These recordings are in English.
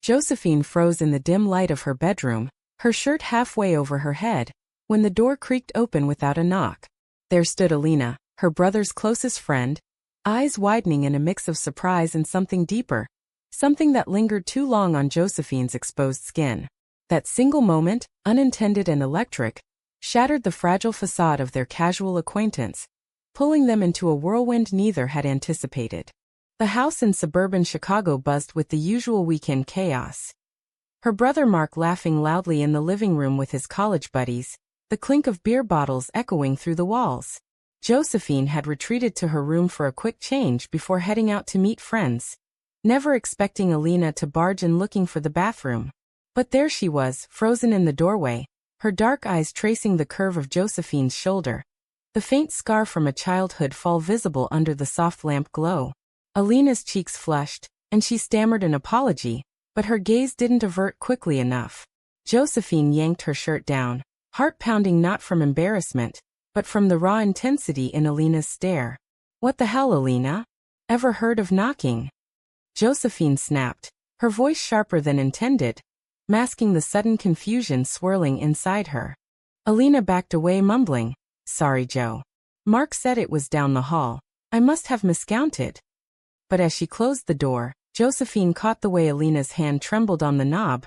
Josephine froze in the dim light of her bedroom, her shirt halfway over her head, when the door creaked open without a knock. There stood Alina, her brother's closest friend, eyes widening in a mix of surprise and something deeper, something that lingered too long on Josephine's exposed skin. That single moment, unintended and electric, shattered the fragile facade of their casual acquaintance, pulling them into a whirlwind neither had anticipated. The house in suburban Chicago buzzed with the usual weekend chaos. Her brother Mark laughing loudly in the living room with his college buddies, the clink of beer bottles echoing through the walls. Josephine had retreated to her room for a quick change before heading out to meet friends, never expecting Alina to barge in looking for the bathroom. But there she was, frozen in the doorway, her dark eyes tracing the curve of Josephine's shoulder, the faint scar from a childhood fall visible under the soft lamp glow. Alina's cheeks flushed, and she stammered an apology, but her gaze didn't avert quickly enough. Josephine yanked her shirt down, heart pounding not from embarrassment, but from the raw intensity in Alina's stare. "What the hell, Alina? Ever heard of knocking?" Josephine snapped, her voice sharper than intended, masking the sudden confusion swirling inside her. Alina backed away mumbling, "Sorry, Joe. Mark said it was down the hall. I must have miscounted." But as she closed the door, Josephine caught the way Alina's hand trembled on the knob,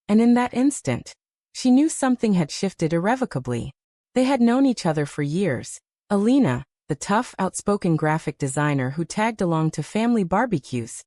and in that instant, she knew something had shifted irrevocably. They had known each other for years. Alina, the tough, outspoken graphic designer who tagged along to family barbecues,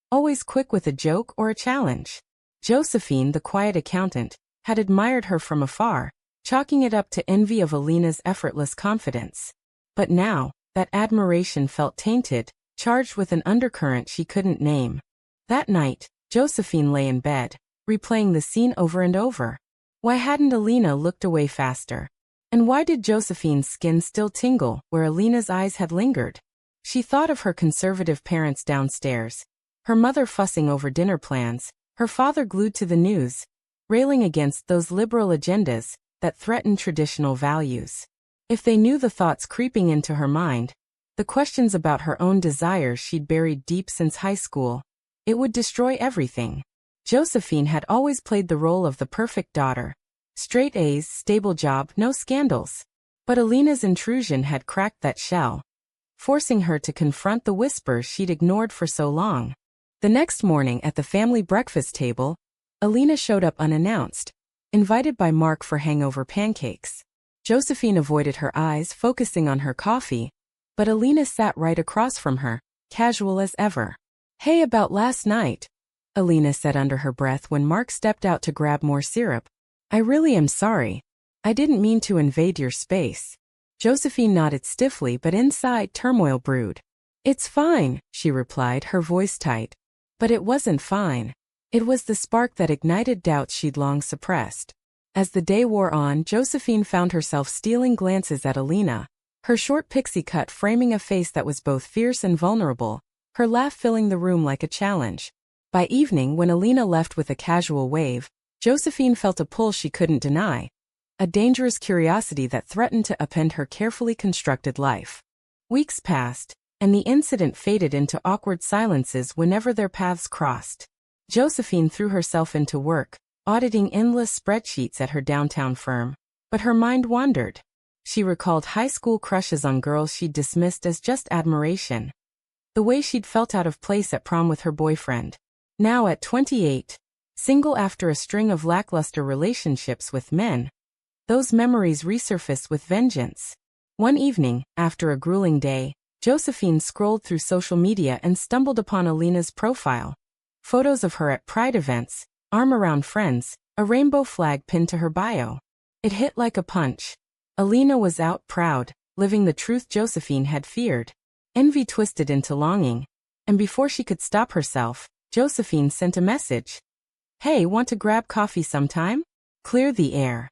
always quick with a joke or a challenge. Josephine, the quiet accountant, had admired her from afar, chalking it up to envy of Alina's effortless confidence. But now, that admiration felt tainted, charged with an undercurrent she couldn't name. That night, Josephine lay in bed, replaying the scene over and over. Why hadn't Alina looked away faster? And why did Josephine's skin still tingle where Alina's eyes had lingered? She thought of her conservative parents downstairs, her mother fussing over dinner plans, her father glued to the news, railing against those liberal agendas that threaten traditional values. If they knew the thoughts creeping into her mind, the questions about her own desires she'd buried deep since high school, it would destroy everything. Josephine had always played the role of the perfect daughter. Straight A's, stable job, no scandals. But Alina's intrusion had cracked that shell, forcing her to confront the whispers she'd ignored for so long. The next morning at the family breakfast table, Alina showed up unannounced, invited by Mark for hangover pancakes. Josephine avoided her eyes, focusing on her coffee, but Alina sat right across from her, casual as ever. "Hey, about last night," Alina said under her breath when Mark stepped out to grab more syrup. "I really am sorry. I didn't mean to invade your space." Josephine nodded stiffly, but inside turmoil brewed. "It's fine," she replied, her voice tight. But it wasn't fine. It was the spark that ignited doubts she'd long suppressed. As the day wore on, Josephine found herself stealing glances at Alina, her short pixie cut framing a face that was both fierce and vulnerable, her laugh filling the room like a challenge. By evening, when Alina left with a casual wave, Josephine felt a pull she couldn't deny, a dangerous curiosity that threatened to upend her carefully constructed life. Weeks passed, and the incident faded into awkward silences whenever their paths crossed. Josephine threw herself into work, auditing endless spreadsheets at her downtown firm, but her mind wandered. She recalled high school crushes on girls she'd dismissed as just admiration. The way she'd felt out of place at prom with her boyfriend. Now at 28, single after a string of lackluster relationships with men, those memories resurfaced with vengeance. One evening, after a grueling day, Josephine scrolled through social media and stumbled upon Alina's profile. Photos of her at pride events, arm around friends, a rainbow flag pinned to her bio. It hit like a punch. Alina was out proud, living the truth Josephine had feared. Envy twisted into longing, and before she could stop herself, Josephine sent a message. "Hey, want to grab coffee sometime? Clear the air."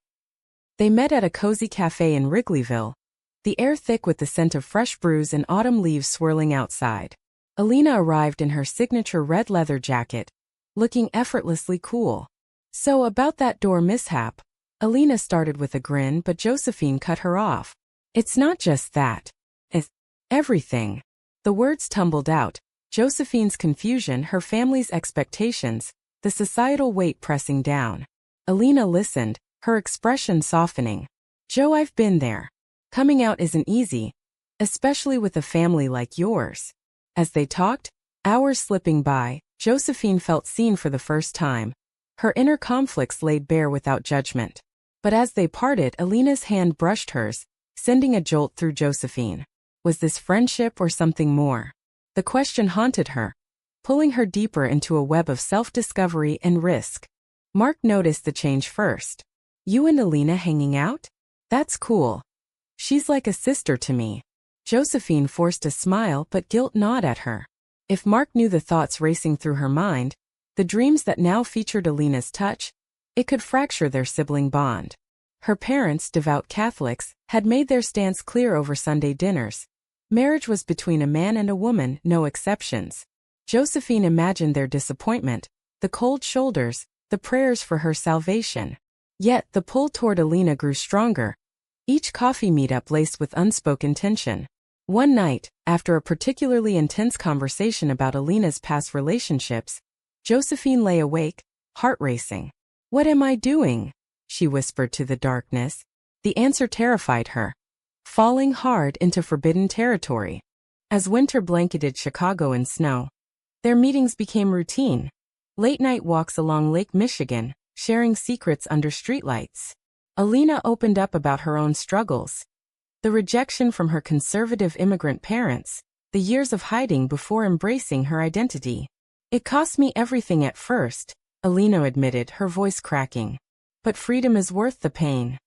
They met at a cozy cafe in Wrigleyville, the air thick with the scent of fresh brews and autumn leaves swirling outside. Alina arrived in her signature red leather jacket, looking effortlessly cool. "So about that door mishap," Alina started with a grin, but Josephine cut her off. "It's not just that. It's everything." The words tumbled out, Josephine's confusion, her family's expectations, the societal weight pressing down. Alina listened, her expression softening. Joe, I've been there. Coming out isn't easy, especially with a family like yours. As they talked, hours slipping by, Josephine felt seen for the first time. Her inner conflicts laid bare without judgment. But as they parted, Alina's hand brushed hers, sending a jolt through Josephine. Was this friendship or something more? The question haunted her, pulling her deeper into a web of self-discovery and risk. Mark noticed the change first. You and Alina hanging out? That's cool. She's like a sister to me. Josephine forced a smile but guilt gnawed at her. If Mark knew the thoughts racing through her mind, the dreams that now featured Alina's touch, it could fracture their sibling bond. Her parents, devout Catholics, had made their stance clear over Sunday dinners. Marriage was between a man and a woman, no exceptions. Josephine imagined their disappointment, the cold shoulders, the prayers for her salvation. Yet the pull toward Alina grew stronger, each coffee meetup laced with unspoken tension. One night, after a particularly intense conversation about Alina's past relationships, Josephine lay awake, heart racing. What am I doing? She whispered to the darkness. The answer terrified her. Falling hard into forbidden territory. As winter blanketed Chicago in snow, their meetings became routine. Late-night walks along Lake Michigan, sharing secrets under streetlights. Alina opened up about her own struggles. The rejection from her conservative immigrant parents, the years of hiding before embracing her identity. It cost me everything at first, Alina admitted, her voice cracking. But freedom is worth the pain.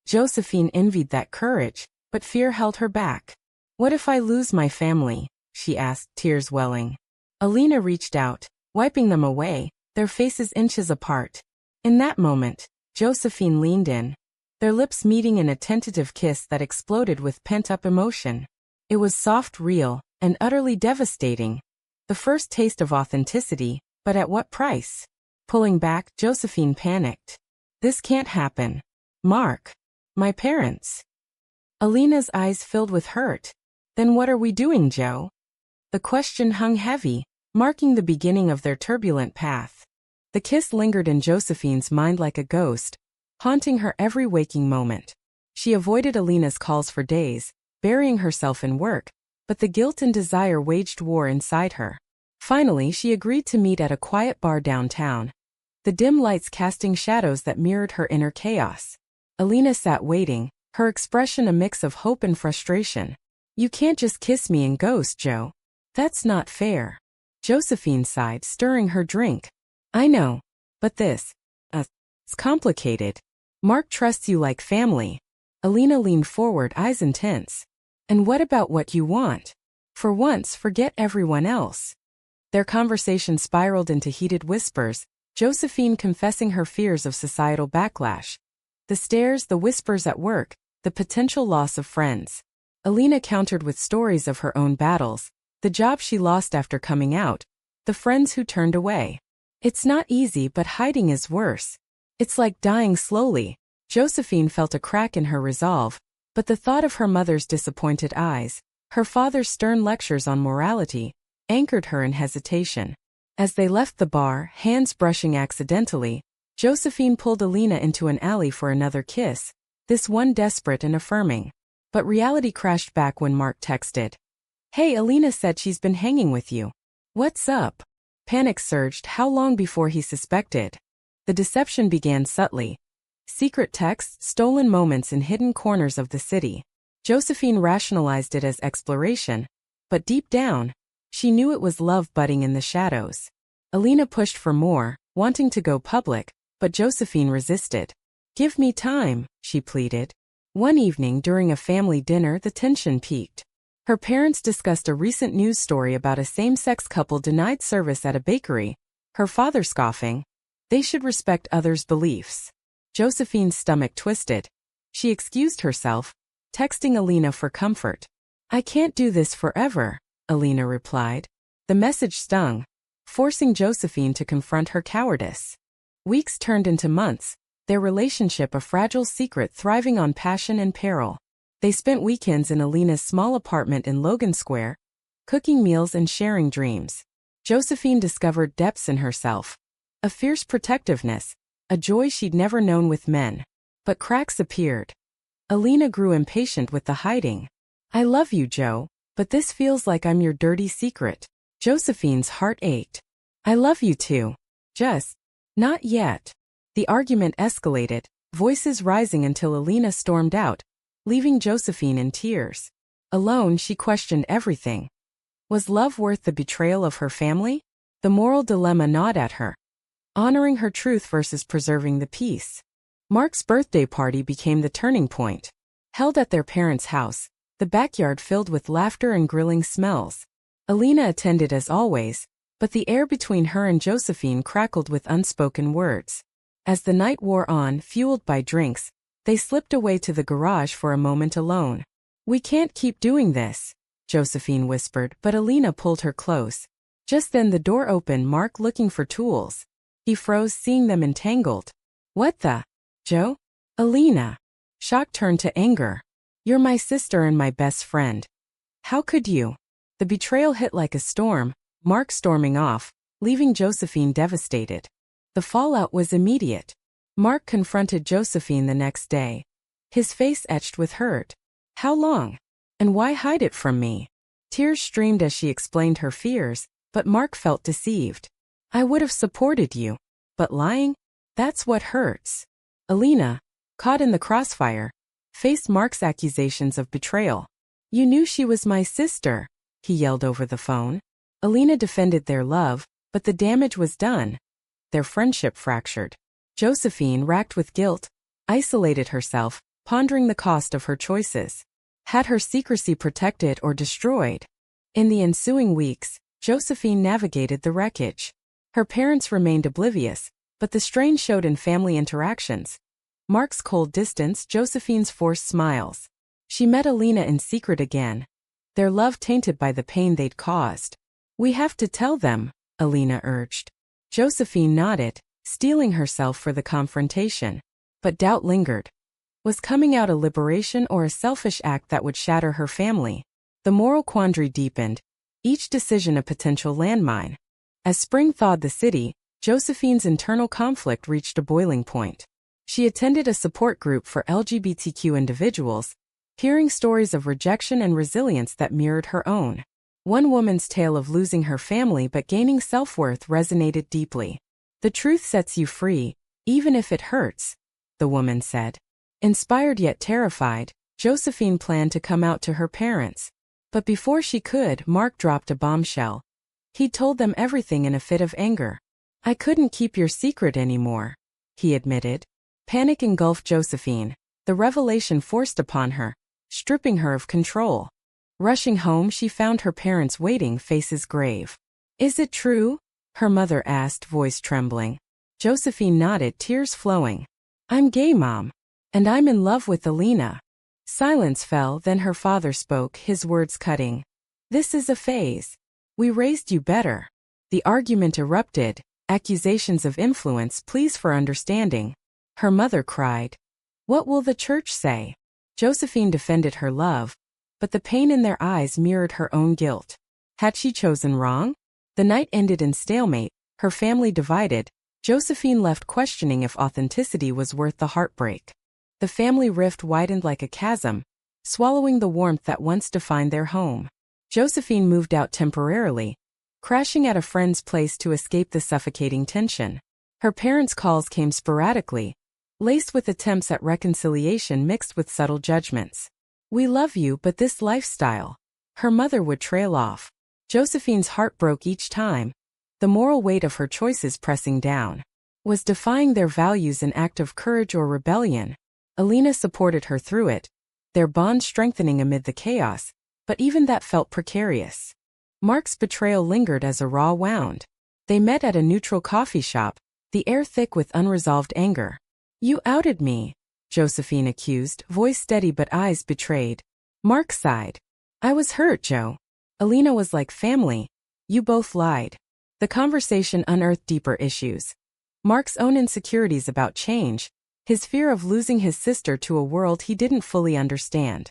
Josephine envied that courage, but fear held her back. What if I lose my family? She asked, tears welling. Alina reached out, wiping them away, their faces inches apart. In that moment, Josephine leaned in, their lips meeting in a tentative kiss that exploded with pent-up emotion. It was soft, real, and utterly devastating. The first taste of authenticity, but at what price? Pulling back, Josephine panicked. This can't happen. Mark. My parents. Alina's eyes filled with hurt. Then what are we doing, Joe? The question hung heavy, marking the beginning of their turbulent path. The kiss lingered in Josephine's mind like a ghost, haunting her every waking moment. She avoided Alina's calls for days, burying herself in work, but the guilt and desire waged war inside her. Finally, she agreed to meet at a quiet bar downtown, the dim lights casting shadows that mirrored her inner chaos. Alina sat waiting, her expression a mix of hope and frustration. You can't just kiss me and ghost, Joe. That's not fair. Josephine sighed, stirring her drink. I know. But it's complicated. Mark trusts you like family. Alina leaned forward, eyes intense. And what about what you want? For once, forget everyone else. Their conversation spiraled into heated whispers, Josephine confessing her fears of societal backlash. The stares, the whispers at work, the potential loss of friends. Alina countered with stories of her own battles, the job she lost after coming out, the friends who turned away. It's not easy, but hiding is worse. It's like dying slowly. Josephine felt a crack in her resolve, but the thought of her mother's disappointed eyes, her father's stern lectures on morality, anchored her in hesitation. As they left the bar, hands brushing accidentally, Josephine pulled Alina into an alley for another kiss, this one desperate and affirming. But reality crashed back when Mark texted. Hey, Alina said she's been hanging with you. What's up? Panic surged. How long before he suspected? The deception began subtly. Secret texts, stolen moments in hidden corners of the city. Josephine rationalized it as exploration, but deep down, she knew it was love budding in the shadows. Alina pushed for more, wanting to go public, but Josephine resisted. Give me time, she pleaded. One evening during a family dinner, the tension peaked. Her parents discussed a recent news story about a same-sex couple denied service at a bakery, her father scoffing. They should respect others' beliefs. Josephine's stomach twisted. She excused herself, texting Alina for comfort. I can't do this forever, Alina replied. The message stung, forcing Josephine to confront her cowardice. Weeks turned into months, their relationship a fragile secret thriving on passion and peril. They spent weekends in Alina's small apartment in Logan Square, cooking meals and sharing dreams. Josephine discovered depths in herself. A fierce protectiveness, a joy she'd never known with men. But cracks appeared. Alina grew impatient with the hiding. I love you, Joe, but this feels like I'm your dirty secret. Josephine's heart ached. I love you too. Just, not yet. The argument escalated, voices rising until Alina stormed out, leaving Josephine in tears. Alone, she questioned everything. Was love worth the betrayal of her family? The moral dilemma gnawed at her. Honoring her truth versus preserving the peace. Mark's birthday party became the turning point. Held at their parents' house, the backyard filled with laughter and grilling smells. Alina attended as always, but the air between her and Josephine crackled with unspoken words. As the night wore on, fueled by drinks, they slipped away to the garage for a moment alone. We can't keep doing this, Josephine whispered, but Alina pulled her close. Just then the door opened, Mark looking for tools. He froze, seeing them entangled. What the? Joe? Alina. Shock turned to anger. You're my sister and my best friend. How could you? The betrayal hit like a storm, Mark storming off, leaving Josephine devastated. The fallout was immediate. Mark confronted Josephine the next day. His face etched with hurt. How long? And why hide it from me? Tears streamed as she explained her fears, but Mark felt deceived. I would have supported you. But lying? That's what hurts. Alina, caught in the crossfire, faced Mark's accusations of betrayal. You knew she was my sister, he yelled over the phone. Alina defended their love, but the damage was done. Their friendship fractured. Josephine, racked with guilt, isolated herself, pondering the cost of her choices. Had her secrecy protected or destroyed? In the ensuing weeks, Josephine navigated the wreckage. Her parents remained oblivious, but the strain showed in family interactions. Mark's cold distance, Josephine's forced smiles. She met Alina in secret again. Their love tainted by the pain they'd caused. We have to tell them, Alina urged. Josephine nodded, steeling herself for the confrontation. But doubt lingered. Was coming out a liberation or a selfish act that would shatter her family? The moral quandary deepened, each decision a potential landmine. As spring thawed the city, Josephine's internal conflict reached a boiling point. She attended a support group for LGBTQ individuals, hearing stories of rejection and resilience that mirrored her own. One woman's tale of losing her family but gaining self-worth resonated deeply. The truth sets you free, even if it hurts, the woman said. Inspired yet terrified, Josephine planned to come out to her parents. But before she could, Mark dropped a bombshell. He'd told them everything in a fit of anger. I couldn't keep your secret anymore, he admitted. Panic engulfed Josephine, the revelation forced upon her, stripping her of control. Rushing home, she found her parents waiting, faces grave. Is it true? Her mother asked, voice trembling. Josephine nodded, tears flowing. I'm gay, Mom. And I'm in love with Alina. Silence fell, then her father spoke, his words cutting. This is a phase. We raised you better. The argument erupted, accusations of influence, pleas for understanding. Her mother cried. What will the church say? Josephine defended her love, but the pain in their eyes mirrored her own guilt. Had she chosen wrong? The night ended in stalemate, her family divided. Josephine left questioning if authenticity was worth the heartbreak. The family rift widened like a chasm, swallowing the warmth that once defined their home. Josephine moved out temporarily, crashing at a friend's place to escape the suffocating tension. Her parents' calls came sporadically, laced with attempts at reconciliation mixed with subtle judgments. We love you, but this lifestyle. Her mother would trail off. Josephine's heart broke each time, the moral weight of her choices pressing down. Was defying their values an act of courage or rebellion? Alina supported her through it, their bond strengthening amid the chaos, but even that felt precarious. Mark's betrayal lingered as a raw wound. They met at a neutral coffee shop, the air thick with unresolved anger. You outed me, Josephine accused, voice steady but eyes betrayed. Mark sighed. I was hurt, Joe. Alina was like family. You both lied. The conversation unearthed deeper issues. Mark's own insecurities about change, his fear of losing his sister to a world he didn't fully understand.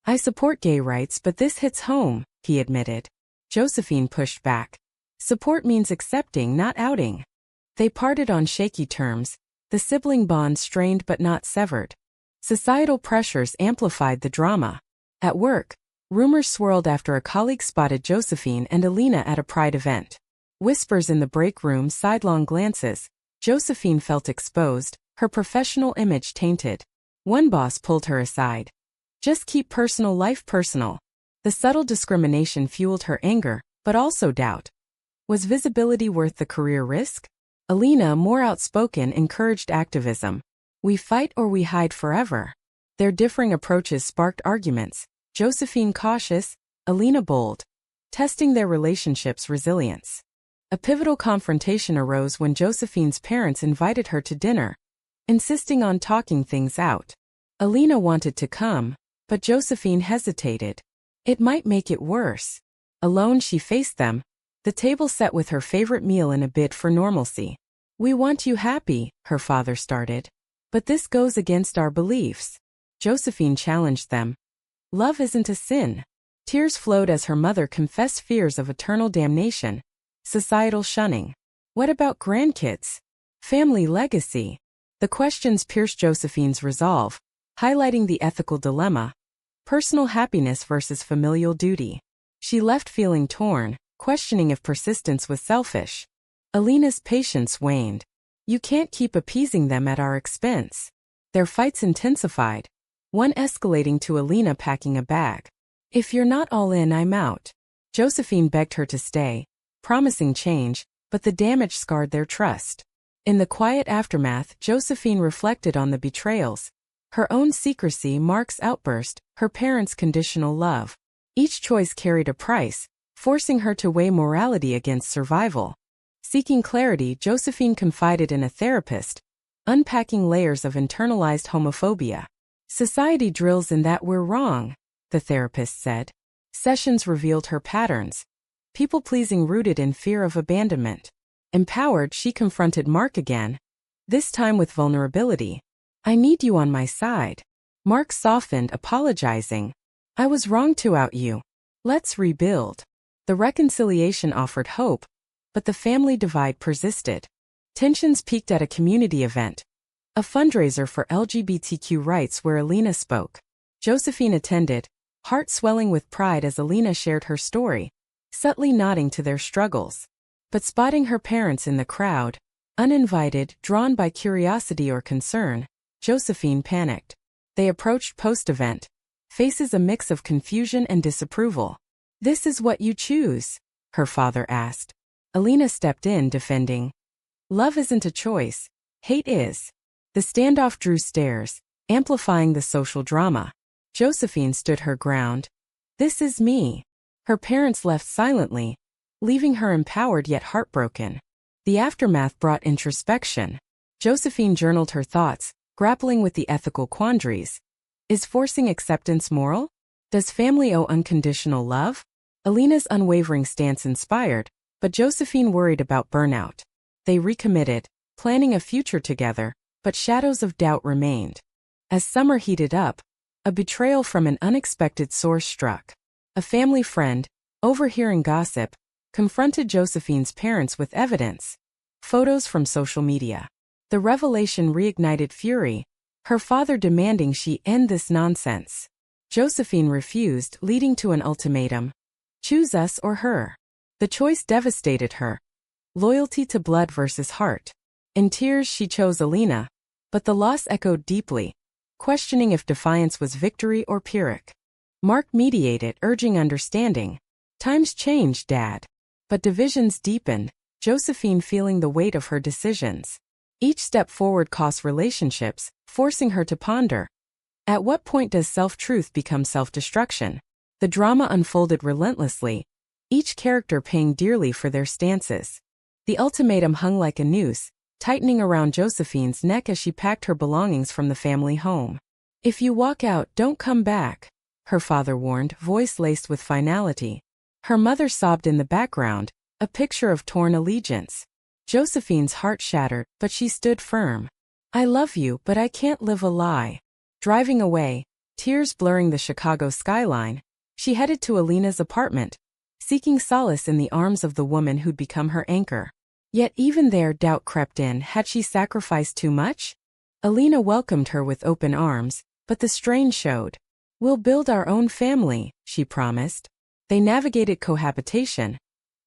I support gay rights, but this hits home, he admitted. Josephine pushed back. Support means accepting, not outing. They parted on shaky terms, the sibling bond strained but not severed. Societal pressures amplified the drama. At work, rumors swirled after a colleague spotted Josephine and Alina at a pride event. Whispers in the break room, sidelong glances. Josephine felt exposed, her professional image tainted. One boss pulled her aside. Just keep personal life personal. The subtle discrimination fueled her anger, but also doubt. Was visibility worth the career risk? Alina, more outspoken, encouraged activism. We fight or we hide forever. Their differing approaches sparked arguments. Josephine cautious, Alina bold, testing their relationship's resilience. A pivotal confrontation arose when Josephine's parents invited her to dinner, insisting on talking things out. Alina wanted to come, but Josephine hesitated. It might make it worse. Alone she faced them, the table set with her favorite meal in a bid for normalcy. We want you happy, her father started. But this goes against our beliefs. Josephine challenged them. Love isn't a sin. Tears flowed as her mother confessed fears of eternal damnation, societal shunning. What about grandkids? Family legacy? The questions pierced Josephine's resolve, highlighting the ethical dilemma. Personal happiness versus familial duty. She left feeling torn, questioning if persistence was selfish. Alina's patience waned. You can't keep appeasing them at our expense. Their fights intensified, one escalating to Alina packing a bag. If you're not all in, I'm out. Josephine begged her to stay, promising change, but the damage scarred their trust. In the quiet aftermath, Josephine reflected on the betrayals. Her own secrecy, Mark's outburst, her parents' conditional love. Each choice carried a price, forcing her to weigh morality against survival. Seeking clarity, Josephine confided in a therapist, unpacking layers of internalized homophobia. Society drills in that we're wrong, the therapist said. Sessions revealed her patterns. People-pleasing rooted in fear of abandonment. Empowered, she confronted Mark again, this time with vulnerability. I need you on my side. Mark softened, apologizing. I was wrong to out you. Let's rebuild. The reconciliation offered hope, but the family divide persisted. Tensions peaked at a community event, a fundraiser for LGBTQ rights where Alina spoke. Josephine attended, heart swelling with pride as Alina shared her story, subtly nodding to their struggles. But spotting her parents in the crowd, uninvited, drawn by curiosity or concern, Josephine panicked. They approached post-event, faces a mix of confusion and disapproval. This is what you choose? Her father asked. Alina stepped in, defending. Love isn't a choice, hate is. The standoff drew stares, amplifying the social drama. Josephine stood her ground. This is me. Her parents left silently, leaving her empowered yet heartbroken. The aftermath brought introspection. Josephine journaled her thoughts, grappling with the ethical quandaries. Is forcing acceptance moral? Does family owe unconditional love? Alina's unwavering stance inspired, but Josephine worried about burnout. They recommitted, planning a future together, but shadows of doubt remained. As summer heated up, a betrayal from an unexpected source struck. A family friend, overhearing gossip, confronted Josephine's parents with evidence. Photos from social media. The revelation reignited fury, her father demanding she end this nonsense. Josephine refused, leading to an ultimatum. Choose us or her. The choice devastated her. Loyalty to blood versus heart. In tears she chose Alina, but the loss echoed deeply, questioning if defiance was victory or Pyrrhic. Mark mediated, urging understanding. Times changed, Dad. But divisions deepened, Josephine feeling the weight of her decisions. Each step forward cost relationships, forcing her to ponder. At what point does self-truth become self-destruction? The drama unfolded relentlessly, each character paying dearly for their stances. The ultimatum hung like a noose, tightening around Josephine's neck as she packed her belongings from the family home. If you walk out, don't come back, her father warned, voice laced with finality. Her mother sobbed in the background, a picture of torn allegiance. Josephine's heart shattered, but she stood firm. I love you, but I can't live a lie. Driving away, tears blurring the Chicago skyline, she headed to Alina's apartment, seeking solace in the arms of the woman who'd become her anchor. Yet even there doubt crept in. Had she sacrificed too much? Alina welcomed her with open arms, but the strain showed. We'll build our own family, she promised. They navigated cohabitation,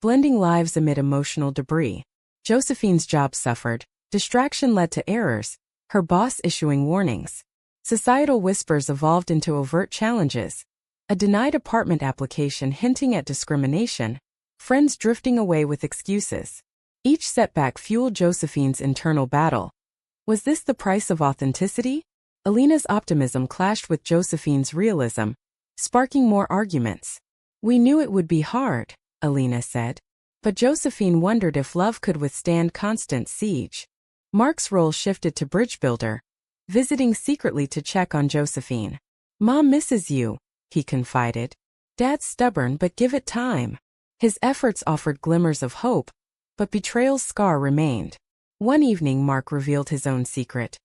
blending lives amid emotional debris. Josephine's job suffered, distraction led to errors, her boss issuing warnings. Societal whispers evolved into overt challenges. A denied apartment application hinting at discrimination, friends drifting away with excuses. Each setback fueled Josephine's internal battle. Was this the price of authenticity? Alina's optimism clashed with Josephine's realism, sparking more arguments. We knew it would be hard, Alina said. But Josephine wondered if love could withstand constant siege. Mark's role shifted to bridge builder, visiting secretly to check on Josephine. Mom misses you, he confided. Dad's stubborn but give it time. His efforts offered glimmers of hope, but betrayal's scar remained. One evening Mark revealed his own secret.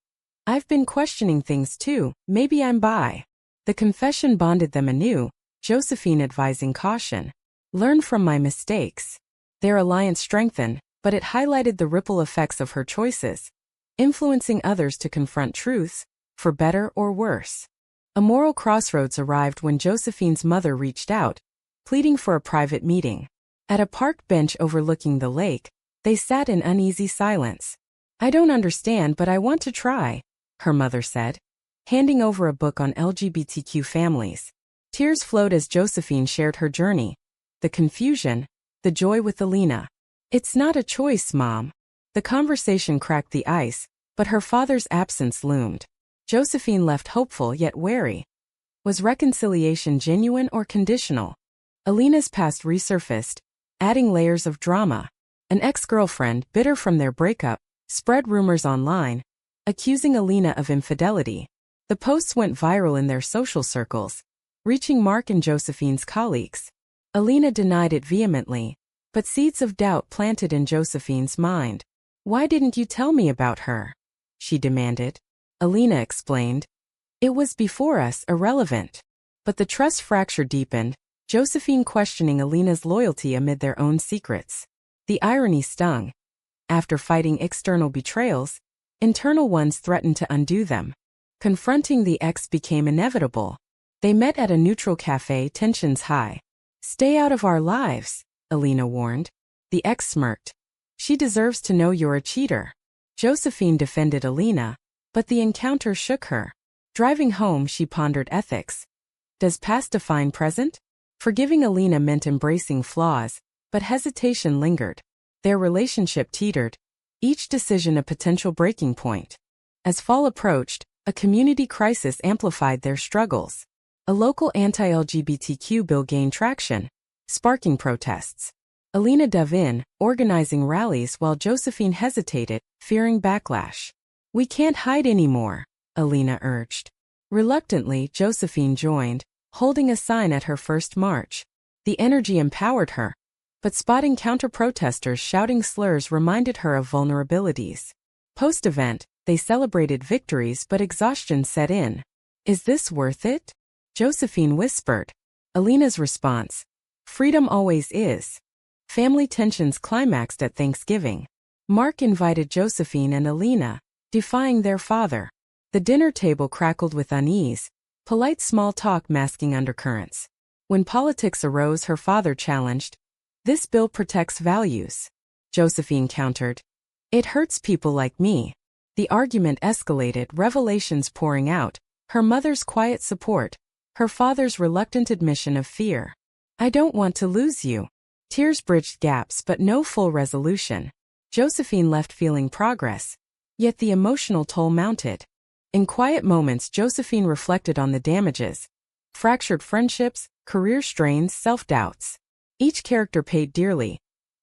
I've been questioning things too, maybe I'm bi. The confession bonded them anew, Josephine advising caution. Learn from my mistakes. Their alliance strengthened, but it highlighted the ripple effects of her choices, influencing others to confront truths, for better or worse. A moral crossroads arrived when Josephine's mother reached out, pleading for a private meeting. At a park bench overlooking the lake, they sat in uneasy silence. I don't understand, but I want to try, her mother said, handing over a book on LGBTQ families. Tears flowed as Josephine shared her journey. The confusion, the joy with Alina. It's not a choice, Mom. The conversation cracked the ice, but her father's absence loomed. Josephine left hopeful yet wary. Was reconciliation genuine or conditional? Alina's past resurfaced, adding layers of drama. An ex-girlfriend, bitter from their breakup, spread rumors online, accusing Alina of infidelity. The posts went viral in their social circles, reaching Mark and Josephine's colleagues. Alina denied it vehemently, but seeds of doubt planted in Josephine's mind. Why didn't you tell me about her? She demanded. Alina explained. It was before us, irrelevant. But the trust fracture deepened, Josephine questioning Alina's loyalty amid their own secrets. The irony stung. After fighting external betrayals, internal ones threatened to undo them. Confronting the ex became inevitable. They met at a neutral cafe, tensions high. Stay out of our lives, Alina warned. The ex smirked. She deserves to know you're a cheater. Josephine defended Alina, but the encounter shook her. Driving home, she pondered ethics. Does past define present? Forgiving Alina meant embracing flaws, but hesitation lingered. Their relationship teetered, each decision a potential breaking point. As fall approached, a community crisis amplified their struggles. A local anti-LGBTQ bill gained traction, sparking protests. Alina dove in, organizing rallies while Josephine hesitated, fearing backlash. We can't hide anymore, Alina urged. Reluctantly, Josephine joined, holding a sign at her first march. The energy empowered her, but spotting counter-protesters shouting slurs reminded her of vulnerabilities. Post-event, they celebrated victories but exhaustion set in. Is this worth it? Josephine whispered. Alina's response. Freedom always is. Family tensions climaxed at Thanksgiving. Mark invited Josephine and Alina, defying their father. The dinner table crackled with unease, polite small talk masking undercurrents. When politics arose, her father challenged. This bill protects values. Josephine countered. It hurts people like me. The argument escalated, revelations pouring out, her mother's quiet support, her father's reluctant admission of fear. I don't want to lose you. Tears bridged gaps but no full resolution. Josephine left feeling progress, yet the emotional toll mounted. In quiet moments, Josephine reflected on the damages. Fractured friendships, career strains, self-doubts. Each character paid dearly.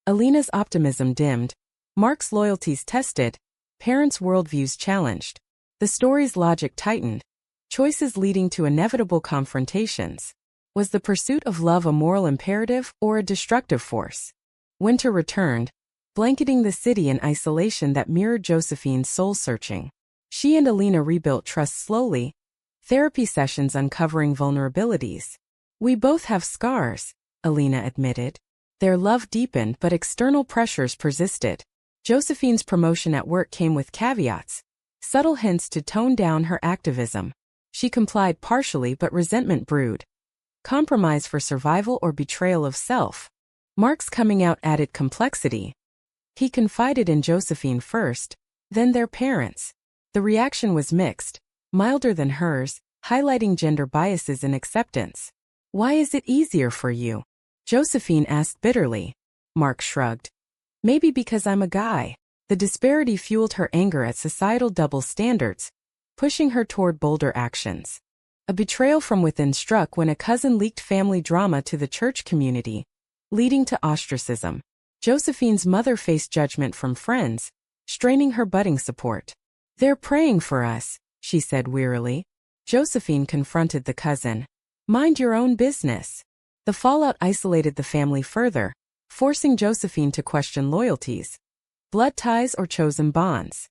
Alina's optimism dimmed, Mark's loyalties tested, parents' worldviews challenged. The story's logic tightened, choices leading to inevitable confrontations. Was the pursuit of love a moral imperative or a destructive force? Winter returned, blanketing the city in isolation that mirrored Josephine's soul-searching. She and Alina rebuilt trust slowly, therapy sessions uncovering vulnerabilities. We both have scars, Alina admitted. Their love deepened but external pressures persisted. Josephine's promotion at work came with caveats, subtle hints to tone down her activism. She complied partially, but resentment brewed. Compromise for survival or betrayal of self. Mark's coming out added complexity. He confided in Josephine first, then their parents. The reaction was mixed, milder than hers, highlighting gender biases in acceptance. "Why is it easier for you?" Josephine asked bitterly. Mark shrugged. "Maybe because I'm a guy." The disparity fueled her anger at societal double standards, pushing her toward bolder actions. A betrayal from within struck when a cousin leaked family drama to the church community, leading to ostracism. Josephine's mother faced judgment from friends, straining her budding support. "They're praying for us," she said wearily. Josephine confronted the cousin. "Mind your own business." The fallout isolated the family further, forcing Josephine to question loyalties, blood ties or chosen bonds.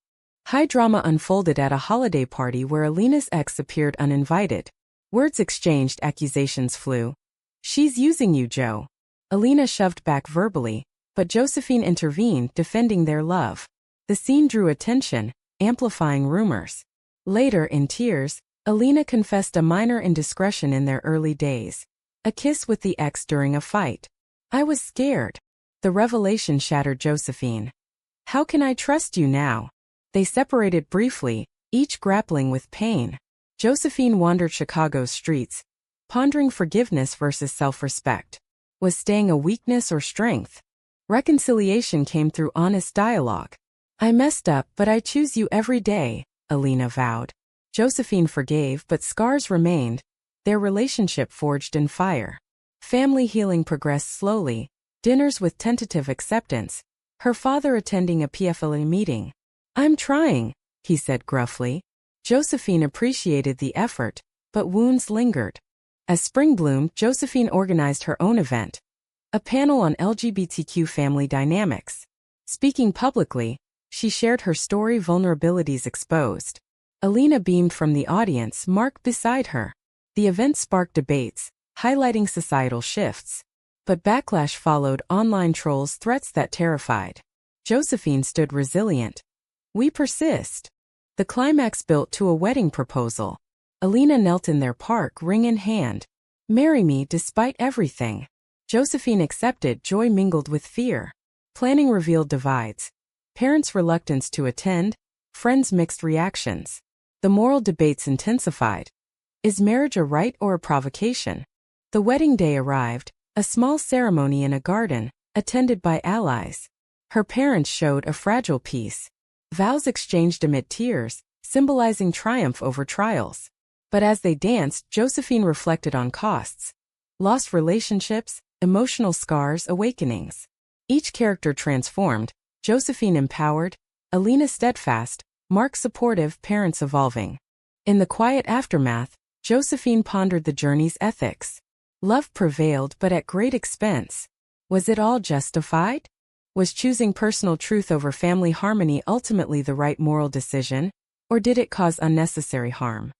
High drama unfolded at a holiday party where Alina's ex appeared uninvited. Words exchanged, accusations flew. "She's using you, Joe." Alina shoved back verbally, but Josephine intervened, defending their love. The scene drew attention, amplifying rumors. Later, in tears, Alina confessed a minor indiscretion in their early days. A kiss with the ex during a fight. "I was scared." The revelation shattered Josephine. "How can I trust you now?" They separated briefly, each grappling with pain. Josephine wandered Chicago's streets, pondering forgiveness versus self-respect. Was staying a weakness or strength? Reconciliation came through honest dialogue. "I messed up, but I choose you every day," Alina vowed. Josephine forgave, but scars remained, their relationship forged in fire. Family healing progressed slowly, dinners with tentative acceptance, her father attending a PFLA meeting. "I'm trying," he said gruffly. Josephine appreciated the effort, but wounds lingered. As spring bloomed, Josephine organized her own event, a panel on LGBTQ family dynamics. Speaking publicly, she shared her story, vulnerabilities exposed. Alina beamed from the audience, Mark beside her. The event sparked debates, highlighting societal shifts. But backlash followed, online trolls, threats that terrified. Josephine stood resilient. "We persist." The climax built to a wedding proposal. Alina knelt in their park, ring in hand. "Marry me despite everything." Josephine accepted, joy mingled with fear. Planning revealed divides. Parents' reluctance to attend, friends' mixed reactions. The moral debates intensified. Is marriage a right or a provocation? The wedding day arrived, a small ceremony in a garden, attended by allies. Her parents showed a fragile peace. Vows exchanged amid tears, symbolizing triumph over trials. But as they danced, Josephine reflected on costs. Lost relationships, emotional scars, awakenings. Each character transformed, Josephine empowered, Alina steadfast, Mark supportive, parents evolving. In the quiet aftermath, Josephine pondered the journey's ethics. Love prevailed, but at great expense. Was it all justified? Was choosing personal truth over family harmony ultimately the right moral decision, or did it cause unnecessary harm?